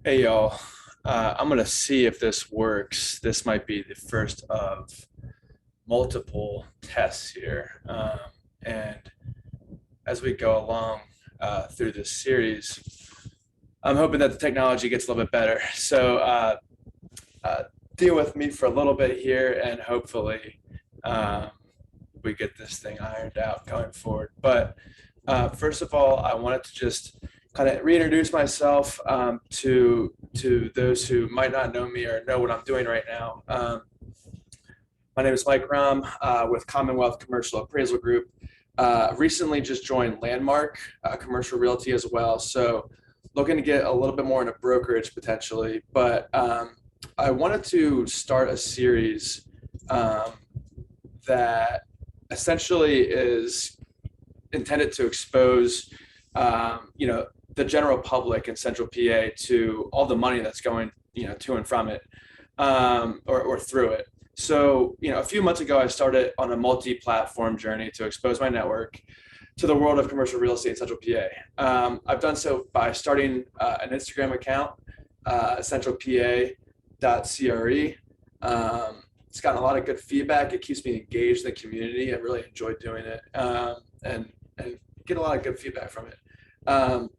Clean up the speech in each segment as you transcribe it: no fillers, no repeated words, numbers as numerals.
Hey y'all, I'm gonna see if this works. This might be the first of multiple tests here. And as we go along through this series, I'm hoping that the technology gets a little bit better. So uh, deal with me for a little bit here, and hopefully um, we get this thing ironed out going forward. But first of all, I wanted to just kind of reintroduce myself to those who might not know me or know what I'm doing right now. My name is Mike Rom with Commonwealth Commercial Appraisal Group. Recently just joined Landmark Commercial Realty as well. So looking to get a little bit more into brokerage potentially. But I wanted to start a series um, that essentially is intended to expose, the general public in Central PA to all the money that's going, to and from it, or through it. So, a few months ago, I started on a multi-platform journey to expose my network to the world of commercial real estate in Central PA. I've done so by starting an Instagram account, centralpa.cre. It's gotten a lot of good feedback. It keeps me engaged in the community. I really enjoy doing it, and get a lot of good feedback from it. Um,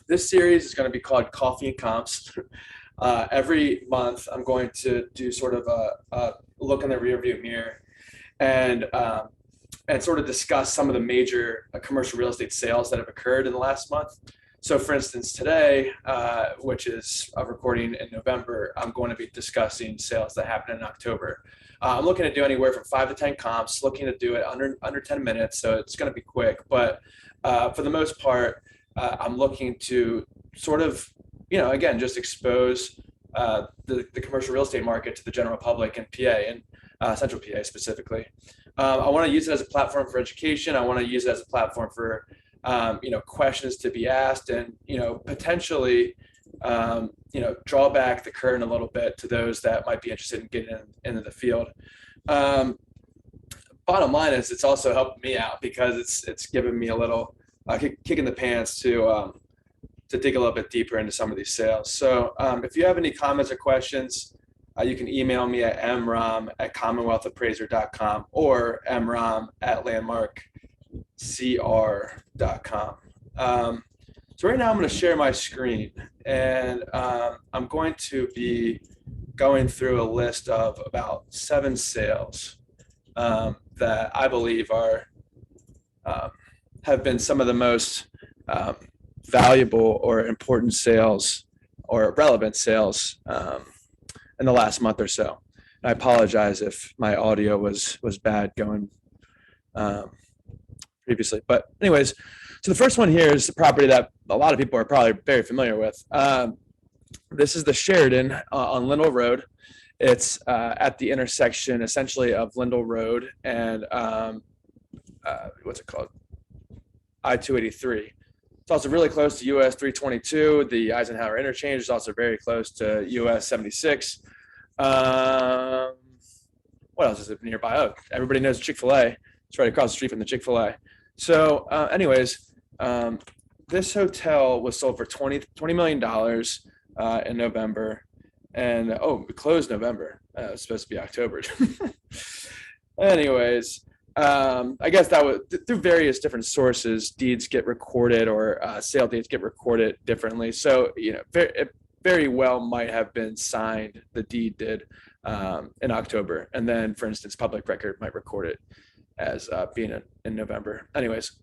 this series is going to be called Coffee and Comps. Every month, I'm going to do sort of a look in the rearview mirror and sort of discuss some of the major commercial real estate sales that have occurred in the last month. So, for instance, today, which is a recording in November, I'm going to be discussing sales that happened in October. I'm looking to do anywhere from 5 to 10 comps, looking to do it under 10 minutes, so it's going to be quick. But for the most part, I'm looking to sort of, again, just expose the commercial real estate market to the general public in PA and Central PA specifically. I want to use it as a platform for education. I want to use it as a platform for questions to be asked, and potentially draw back the curtain a little bit to those that might be interested in getting into the field. Um, Bottom line is, it's also helped me out because it's given me a little kick in the pants to dig a little bit deeper into some of these sales. So if you have any comments or questions, you can email me at mrom@commonwealthappraiser.com or mrom@landmarkcr.com. So right now I'm going to share my screen, and I'm going to be going through a list of about 7 sales that I believe are have been some of the most valuable or important sales or relevant sales in the last month or so. And I apologize if my audio was bad going previously. But anyways, so the first one here is the property that a lot of people are probably very familiar with. This is the Sheridan on Lindell Road. It's at the intersection essentially of Lindell Road and what's it called? I-283. It's also really close to US 322. The Eisenhower interchange is also very close to US 76. What else is it nearby? Oh, everybody knows Chick-fil-A. It's right across the street from the Chick-fil-A. So this hotel was sold for $20 million in November. And it closed November. It was supposed to be October. Anyways, I guess that was through various different sources, deeds get recorded or sale dates get recorded differently. So, it very well might have been signed, the deed did, in October. And then, for instance, public record might record it as being in November. Anyways,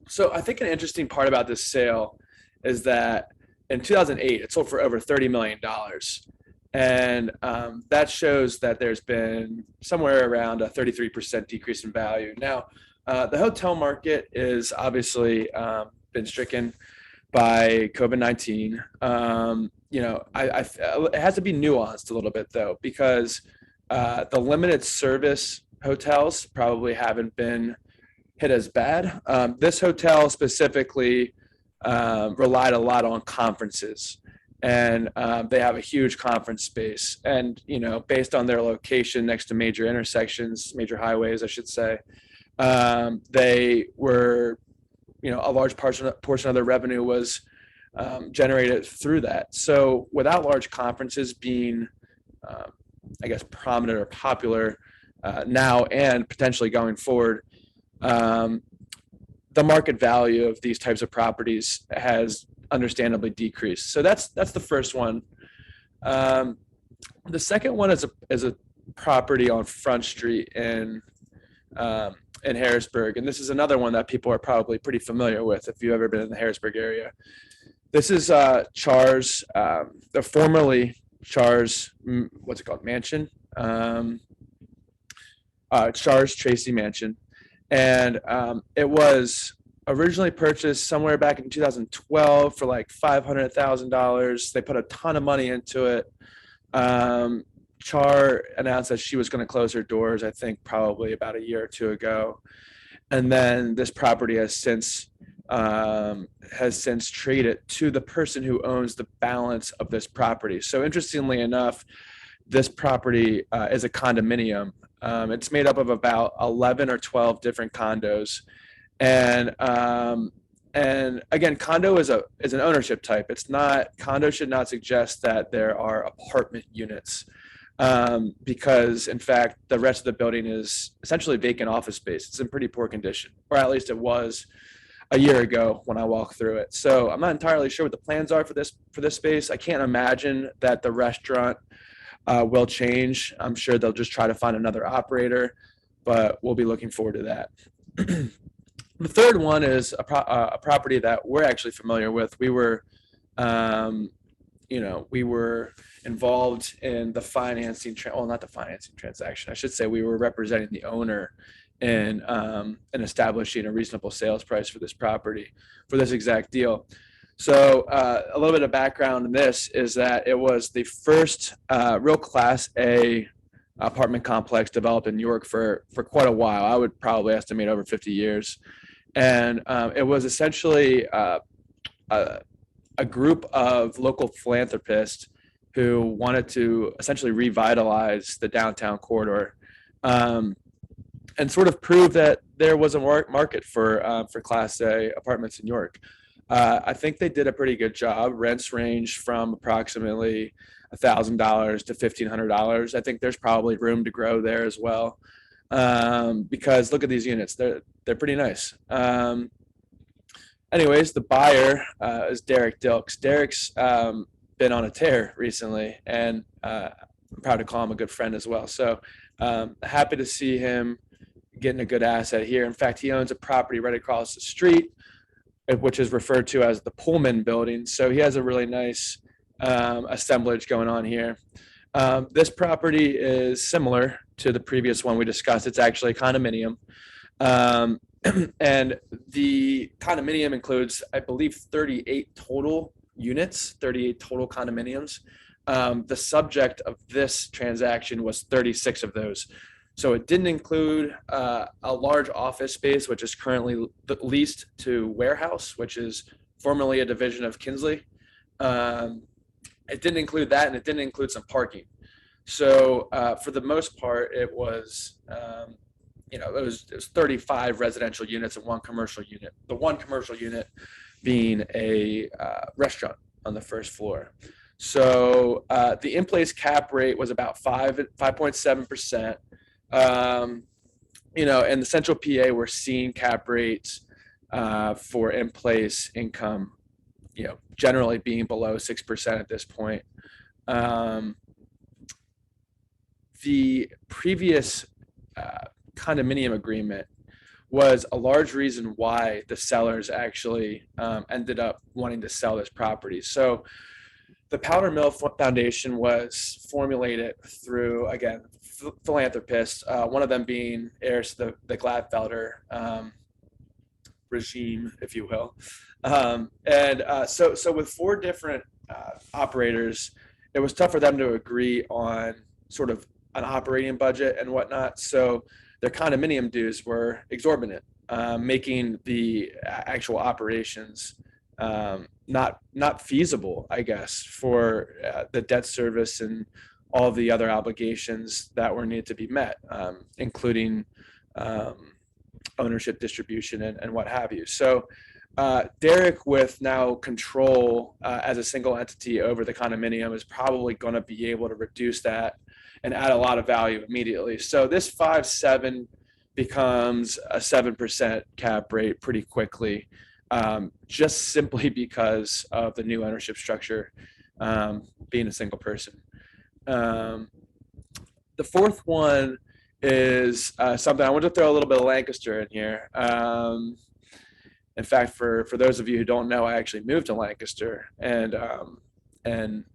so I think an interesting part about this sale is that in 2008, it sold for over $30 million. And that shows that there's been somewhere around a 33% decrease in value. Now, the hotel market is obviously been stricken by COVID-19. It has to be nuanced a little bit, though, because the limited service hotels probably haven't been hit as bad. This hotel specifically relied a lot on conferences, and they have a huge conference space. And based on their location next to major intersections, major highways, I should say, they were, a large portion of their revenue was generated through that. So without large conferences being, I guess, prominent or popular now and potentially going forward, the market value of these types of properties has understandably decreased. So that's the first one. The second one is a property on Front Street in Harrisburg, and this is another one that people are probably pretty familiar with if you've ever been in the Harrisburg area. This is Char's, the formerly Char's, what's it called, mansion, Char's Tracy mansion, and it was originally purchased somewhere back in 2012 for like $500,000. They put a ton of money into it. Char announced that she was going to close her doors, I think probably about a year or two ago. And then this property has since traded to the person who owns the balance of this property. So interestingly enough, this property is a condominium. It's made up of about 11 or 12 different condos. And again, condo is an ownership type. It's not, condo should not suggest that there are apartment units, because in fact, the rest of the building is essentially vacant office space. It's in pretty poor condition, or at least it was a year ago when I walked through it. So I'm not entirely sure what the plans are for this space. I can't imagine that the restaurant will change. I'm sure they'll just try to find another operator, but we'll be looking forward to that. The third one is a property that we're actually familiar with. We were, we were involved in the financing, not the financing transaction. I should say we were representing the owner in establishing a reasonable sales price for this property, for this exact deal. So a little bit of background in this is that it was the first real Class A apartment complex developed in New York for quite a while. I would probably estimate over 50 years. And it was essentially a group of local philanthropists who wanted to essentially revitalize the downtown corridor, and sort of prove that there was a market for Class A apartments in New York. I think they did a pretty good job. Rents range from approximately $1,000 to $1,500. I think there's probably room to grow there as well, because look at these units; they're pretty nice. Anyways, the buyer is Derek Dilks. Derek's been on a tear recently, and I'm proud to call him a good friend as well. So happy to see him getting a good asset here. In fact, he owns a property right across the street, which is referred to as the Pullman Building. So he has a really nice assemblage going on here. This property is similar to the previous one we discussed. It's actually a condominium. And the condominium includes, I believe, 38 total units, 38 total condominiums. The subject of this transaction was 36 of those. So it didn't include a large office space, which is currently leased to Warehouse, which is formerly a division of Kinsley. It didn't include that, and it didn't include some parking. So for the most part, it was, it was 35 residential units and one commercial unit. The one commercial unit being a restaurant on the first floor. So the in-place cap rate was about 5.7%. In the Central PA, we're seeing cap rates for in-place income, generally being below 6% at this point. The previous condominium agreement was a large reason why the sellers actually ended up wanting to sell this property. So the Powder Mill Foundation was formulated through, again, philanthropists, one of them being heirs to the Gladfelder regime, if you will. So with four different operators, it was tough for them to agree on sort of an operating budget and whatnot. So their condominium dues were exorbitant, making the actual operations not feasible, I guess, for the debt service and all of the other obligations that were needed to be met, including ownership distribution and what have you. So Derek, with now control as a single entity over the condominium, is probably going to be able to reduce that and add a lot of value immediately. So this 5.7 becomes a 7% cap rate pretty quickly, just simply because of the new ownership structure, being a single person. The fourth one is something I want to throw a little bit of Lancaster in here. In fact, for those of you who don't know, I actually moved to Lancaster and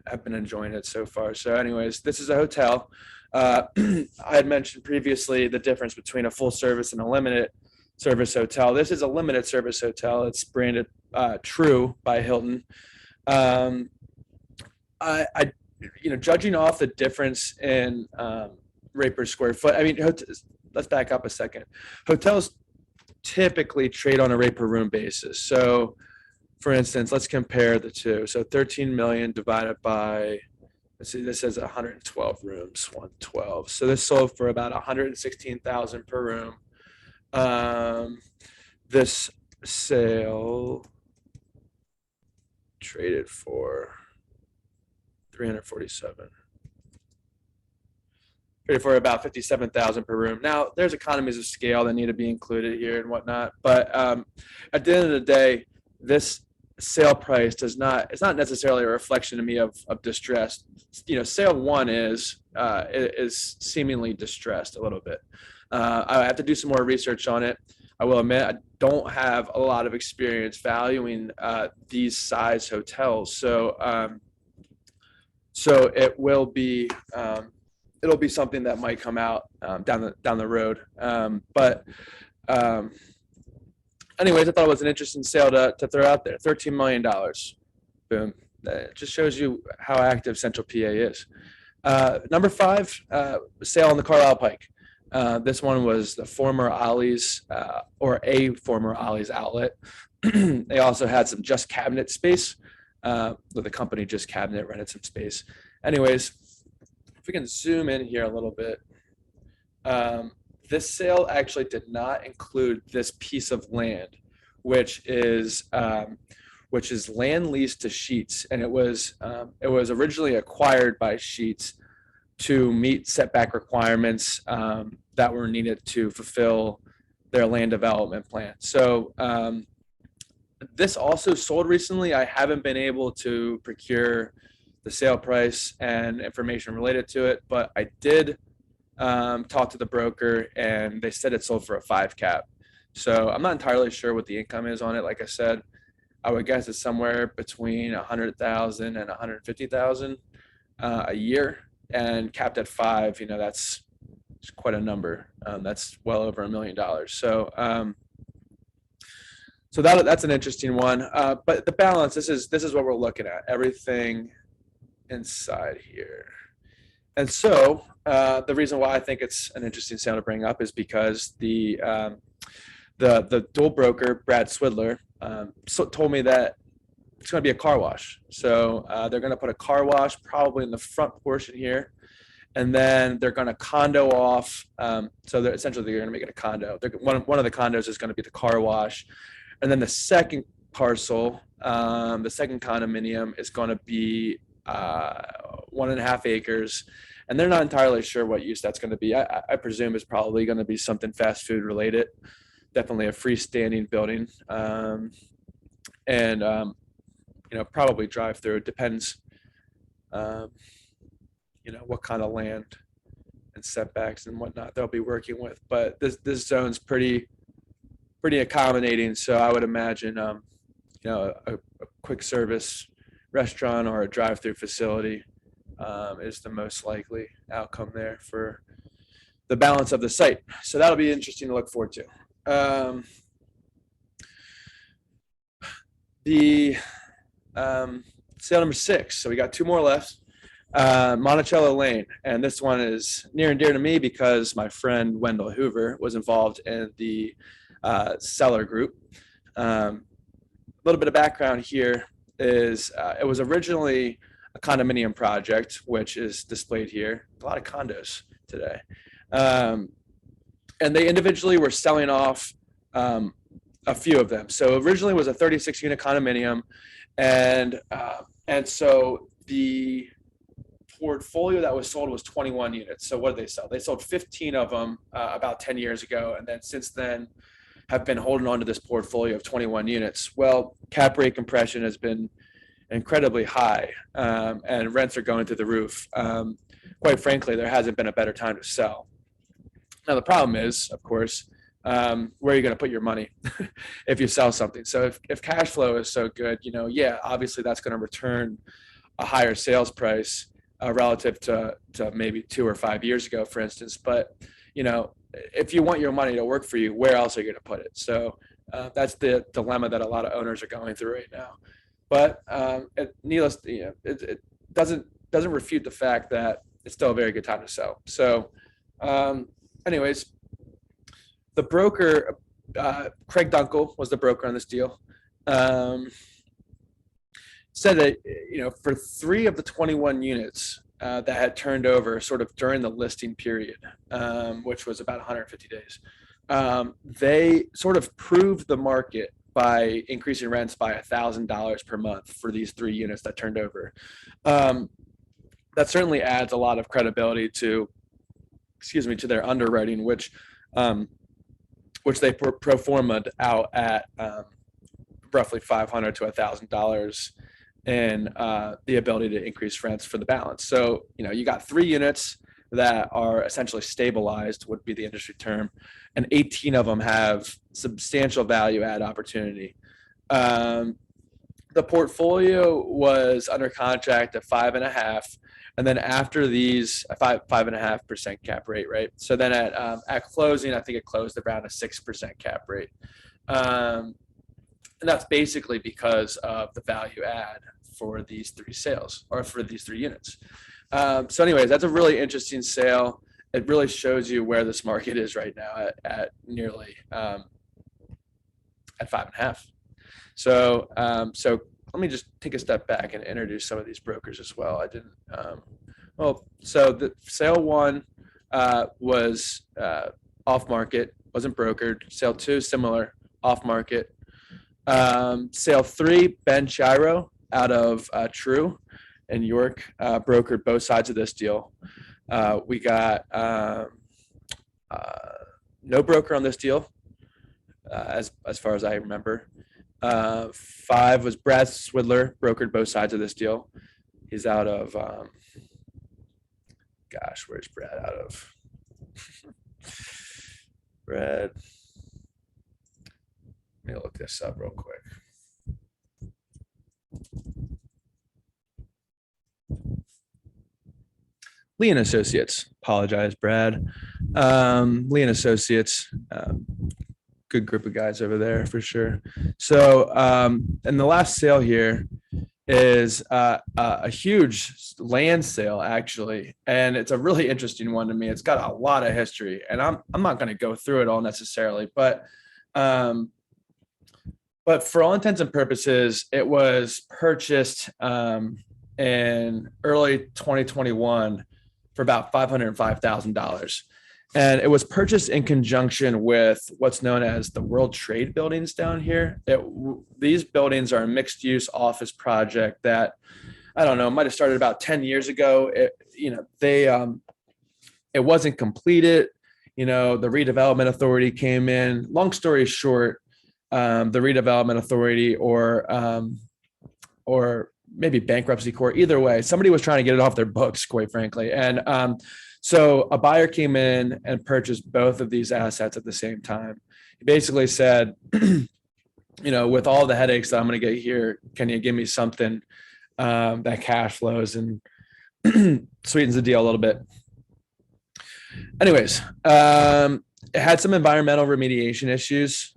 have been enjoying it so far. So anyways, this is a hotel. I had mentioned previously the difference between a full service and a limited service hotel. This is a limited service hotel. It's branded True by Hilton. I judging off the difference in rate per square foot, I mean, let's back up a second. Hotels typically trade on a rate per room basis. So for instance, let's compare the two. So 13 million divided by, let's see, this says 112 rooms, 112. So this sold for about 116,000 per room. This sale traded for 347. For about 57,000 per room. Now, there's economies of scale that need to be included here and whatnot, but at the end of the day, this sale price it's not necessarily a reflection to me of distress. Sale one is seemingly distressed a little bit. I have to do some more research on it. I will admit I don't have a lot of experience valuing these size hotels, so it will be. It'll be something that might come out down the road. Anyways, I thought it was an interesting sale to throw out there. $13 million. Boom. That just shows you how active Central PA is. Number 5, sale on the Carlisle Pike. This one was the former Ollie's or a former Ollie's outlet. They also had some Just Cabinet space. The company Just Cabinet rented some space. Anyways, if we can zoom in here a little bit, this sale actually did not include this piece of land, which is land leased to Sheets, and it was originally acquired by Sheets to meet setback requirements that were needed to fulfill their land development plan. So this also sold recently. I haven't been able to procure the sale price and information related to it, but I did talk to the broker, and they said it sold for a 5 cap. So I'm not entirely sure what the income is on it. Like I said, I would guess it's somewhere between 100,000 and 150,000 a year, and capped at 5. That's quite a number. That's well over $1 million. So that's an interesting one. But the balance, this is what we're looking at. Everything inside here. And so the reason why I think it's an interesting sale to bring up is because the dual broker, Brad Swidler, told me that it's going to be a car wash. So they're going to put a car wash probably in the front portion here, and then they're going to condo off. So they're going to make it a condo. One of the condos is going to be the car wash, and then the second parcel, the second condominium, is going to be 1.5 acres, and they're not entirely sure what use that's going to be. I presume it's probably going to be something fast food related, definitely a freestanding building, and probably drive through. It depends, what kind of land and setbacks and whatnot they'll be working with. But this zone's pretty accommodating, so I would imagine a quick service restaurant or a drive-through facility is the most likely outcome there for the balance of the site. So that'll be interesting to look forward to. The sale number 6. So we got 2 more left. Monticello Lane, and this one is near and dear to me because my friend Wendell Hoover was involved in the seller group. A little bit of background here is it was originally a condominium project, which is displayed here. A lot of condos today. And they individually were selling off a few of them. So originally it was a 36 unit condominium, and so the portfolio that was sold was 21 units. So what did they sell? They sold 15 of them about 10 years ago, and then since then have been holding on to this portfolio of 21 units. Well, cap rate compression has been incredibly high, and rents are going through the roof. Quite frankly, there hasn't been a better time to sell. Now, the problem is, of course, where are you going to put your money if you sell something? So if cash flow is so good, yeah, obviously that's going to return a higher sales price relative to maybe 2 or 5 years ago, for instance. But, if you want your money to work for you, where else are you going to put it? So that's the dilemma that a lot of owners are going through right now. But needless, it doesn't refute the fact that it's still a very good time to sell. So anyways, the broker, Craig Dunkel was the broker on this deal, said that, for 3 of the 21 units that had turned over sort of during the listing period, which was about 150 days, they sort of proved the market by increasing rents by $1,000 per month for these 3 units that turned over. That certainly adds a lot of credibility to their underwriting, which they pro forma'd out at roughly $500 to $1,000 in the ability to increase rents for the balance. So, you got 3 units that are essentially stabilized, would be the industry term, and 18 of them have substantial value add opportunity. The portfolio was under contract at 5.5%. And then after these 5.5% cap rate, right? So then at closing, I think it closed around a 6% cap rate. And that's basically because of the value add for these 3 sales, or for these 3 units. So anyways, that's a really interesting sale. It really shows you where this market is right now at nearly at 5.5. So let me just take a step back and introduce some of these brokers as well. I didn't. So the sale 1 was off market, wasn't brokered. Sale 2, similar, off market. Sale 3, Ben Shiro out of True in York, brokered both sides of this deal. We got no broker on this deal, as far as I remember. 5 was Brad Swidler, brokered both sides of this deal. He's out of, where's Brad out of? Brad, let me look this up real quick. Lee and Associates, apologize, Brad. Lee and Associates, good group of guys over there for sure. So, and the last sale here is a huge land sale, actually, and it's a really interesting one to me. It's got a lot of history, and I'm not going to go through it all necessarily, but for all intents and purposes, it was purchased in early 2021 for about $505,000. And it was purchased in conjunction with what's known as the World Trade buildings down here. These buildings are a mixed use office project that, I don't know, might have started about 10 years ago. It wasn't completed. The redevelopment authority came in. Long story short, the redevelopment authority or maybe bankruptcy court, either way, somebody was trying to get it off their books, quite frankly. And so a buyer came in and purchased both of these assets at the same time. He basically said, with all the headaches that I'm going to get here, can you give me something that cash flows and sweetens the deal a little bit? Anyways, it had some environmental remediation issues.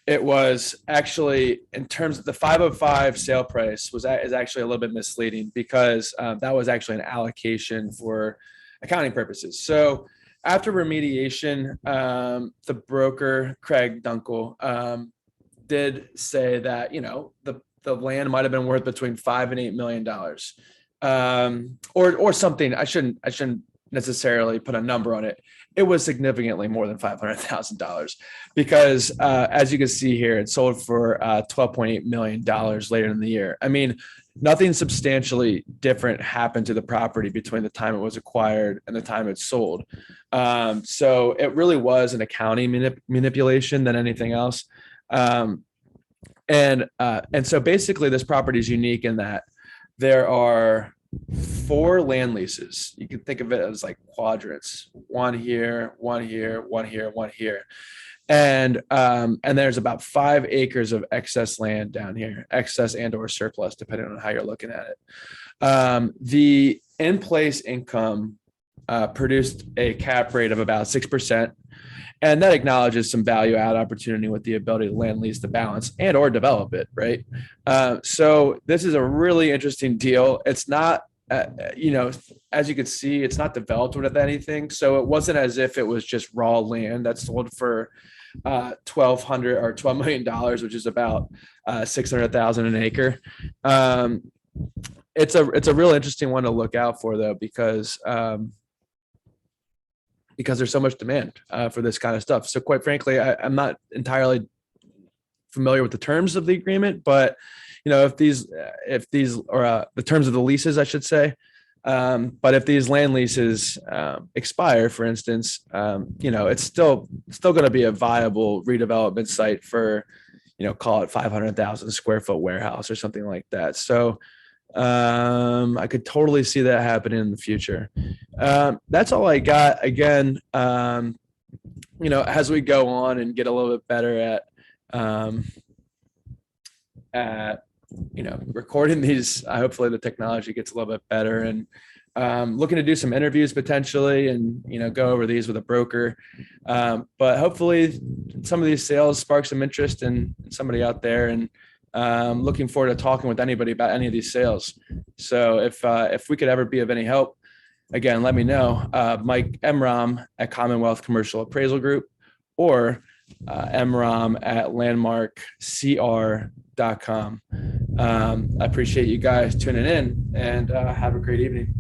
It was actually, in terms of the 505 sale price, is actually a little bit misleading because that was actually an allocation for accounting purposes. So after remediation, the broker, Craig Dunkel, did say that, the land might have been worth between $5 and $8 million, or something. I shouldn't necessarily put a number on it. It was significantly more than $500,000 because, as you can see here, it sold for $12.8 million later in the year. I mean, nothing substantially different happened to the property between the time it was acquired and the time it sold. So it really was an accounting manipulation than anything else. And so basically, this property is unique in that there are 4 land leases. You can think of it as like quadrants: one here, one here, one here, one here. And there's about 5 acres of excess land down here, excess and or surplus, depending on how you're looking at it. The in-place income produced a cap rate of about 6%. And that acknowledges some value add opportunity with the ability to land lease the balance and or develop it, right? So this is a really interesting deal. It's not, as you can see, it's not developed with anything. So it wasn't as if it was just raw land that sold for $12 million, which is about $600,000 an acre. It's a real interesting one to look out for, though, because there's so much demand for this kind of stuff. So quite frankly, I'm not entirely familiar with the terms of the agreement, but if these or the terms of the leases, I should say, but if these land leases expire, for instance, it's still going to be a viable redevelopment site for, call it 500,000 square foot warehouse or something like that. So I could totally see that happening in the future. That's all I got. Again, as we go on and get a little bit better at recording these, hopefully the technology gets a little bit better, and looking to do some interviews potentially and, go over these with a broker. But hopefully some of these sales spark some interest in somebody out there, and looking forward to talking with anybody about any of these sales. So if we could ever be of any help, again, let me know. Mike Emram at Commonwealth Commercial Appraisal Group, or Emram at landmarkcr.com. I appreciate you guys tuning in, and have a great evening.